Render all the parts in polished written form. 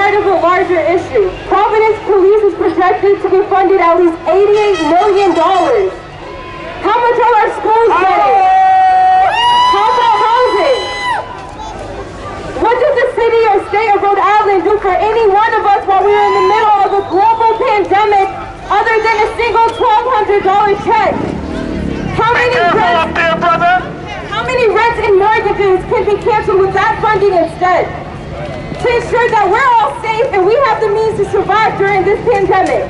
part of a larger issue. Providence Police is projected to be funded at least $88 million. How much are our schools getting? How about housing? What does the city or state of Rhode Island do for any one of us while we are in the middle of a global pandemic other than a single $1,200 check? How many rents and mortgages can be canceled with that funding instead? To ensure that we're all safe and we have the means to survive during this pandemic.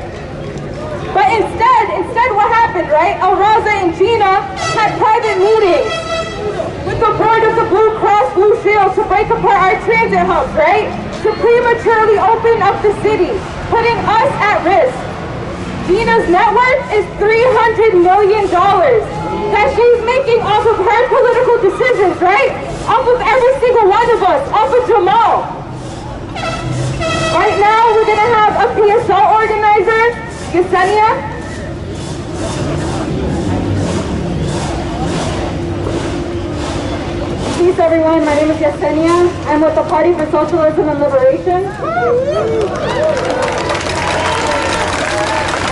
But instead what happened, right? Elraza and Gina had private meetings with the board of the Blue Cross Blue Shield to break apart our transit hubs, right? To prematurely open up the city, putting us at risk. Gina's net worth is $300 million that she's making off of her political decisions, right? Off of every single one of us, off of Jhamal. Right now, we're gonna have a PSL organizer, Yesenia. Peace, everyone. My name is Yesenia. I'm with the Party for Socialism and Liberation.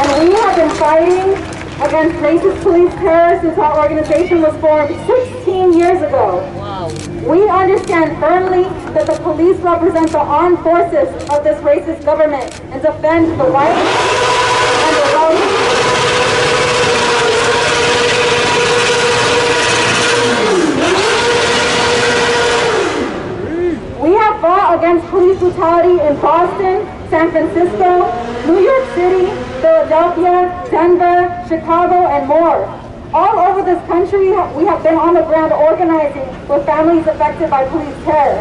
And we have been fighting against racist police terror since our organization was formed 16 years ago. Wow. We understand firmly that the police represent the armed forces of this racist government and defend the rights and the values. We have fought against police brutality in Boston, San Francisco, New York City, Philadelphia, Denver, Chicago, and more. All over this country, we have been on the ground organizing with families affected by police terror.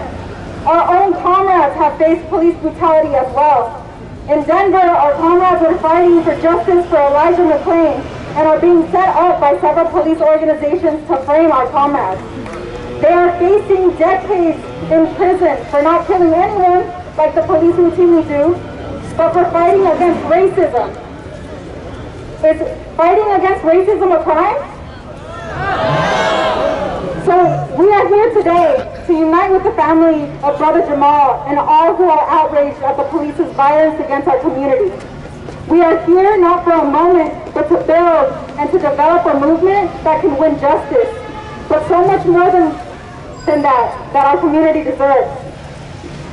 Our own comrades have faced police brutality as well. In Denver, our comrades are fighting for justice for Elijah McLean and are being set up by several police organizations to frame our comrades. They are facing decades in prison for not killing anyone like the police routinely do, but for fighting against racism. Is fighting against racism a crime? So we are here today to unite with the family of Brother Jhamal and all who are outraged at the police's violence against our community. We are here not for a moment, but to build and to develop a movement that can win justice, but so much more than that our community deserves.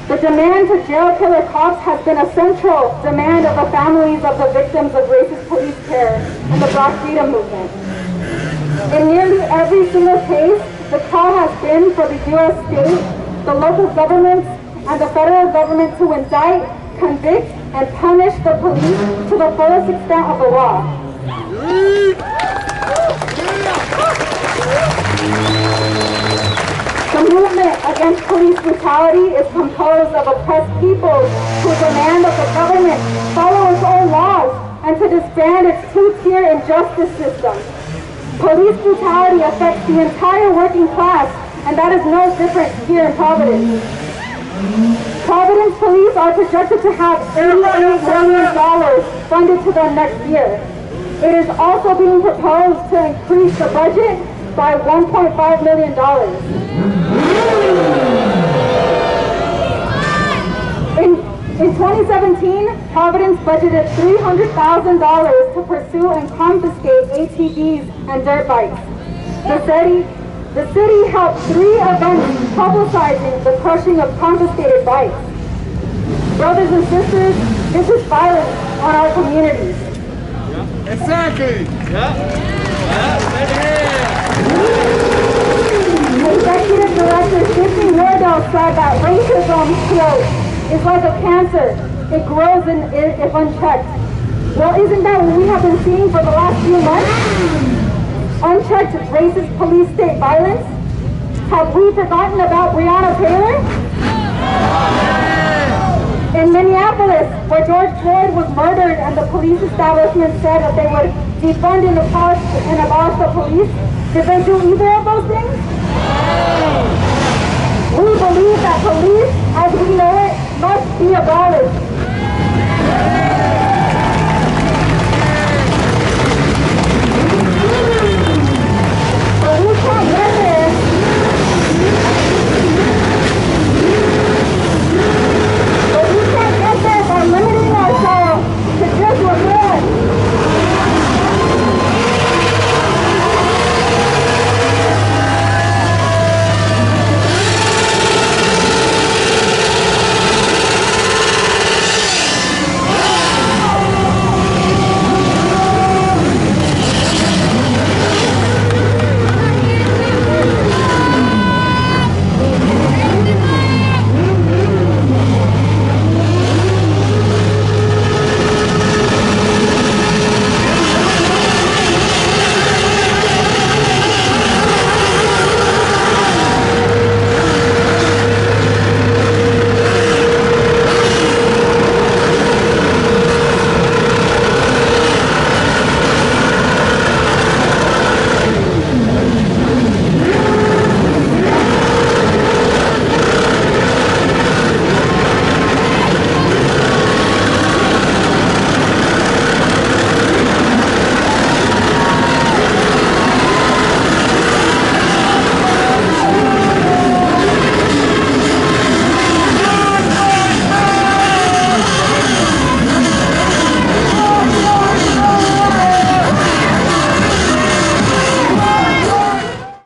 The demand to jail killer cops has been a central demand of the families of the victims of racist police terror and the Black Freedom Movement. In nearly every single case, the call has been for the U.S. state, the local governments, and the federal government to indict, convict, and punish the police to the fullest extent of the law. The movement against police brutality is composed of oppressed people who demand that the government follow its own laws and to disband its two-tier injustice system. Police brutality affects the entire working class, and that is no different here in Providence. Providence Police are projected to have $88 million funded to them next year. It is also being proposed to increase the budget by $1.5 million. In 2017, Providence budgeted $300,000 to pursue and confiscate ATVs and dirt bikes. The city held 3 events publicizing the crushing of confiscated bikes. Brothers and sisters, this is violence on our communities. Yeah. Exactly. Yeah. Executive Director Sidney Wardell said that racism, quote, is like a cancer. It grows if unchecked. Well, isn't that what we have been seeing for the last few months? Unchecked racist police state violence? Have we forgotten about Breonna Taylor? In Minneapolis, where George Floyd was murdered and the police establishment said that they would defund and abolish the police, did they do either of those things? We believe that police, as